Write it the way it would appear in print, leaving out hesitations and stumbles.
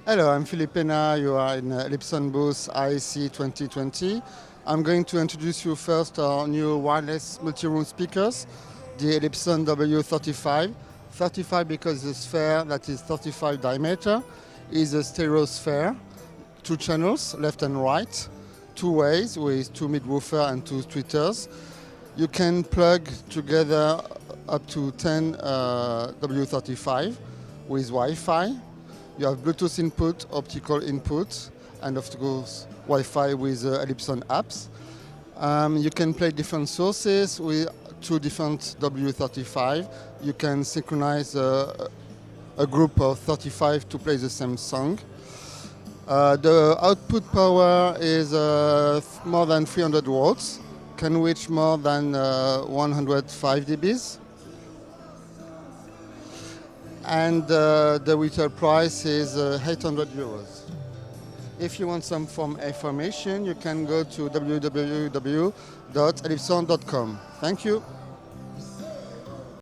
Hello, I'm Filipina. You are in Elipson booth ISE 2020. I'm going to introduce you first our new wireless multi-room speakers, the Elipson W35. 35 because the sphere that is 35 diameter is a stereo sphere, two channels, left and right, two ways with two mid-woofer and two tweeters. You can plug together up to 10 W35 with Wi-Fi. You have Bluetooth input, optical input, and of course Wi-Fi with Elipson apps. You can play different sources with two different W35. You can synchronize a group of 35 to play the same song. The output power is more than 300 watts, can reach more than 105 dBs. And the retail price is 800 euros. If you want some information, you can go to www.elipson.com. Thank you.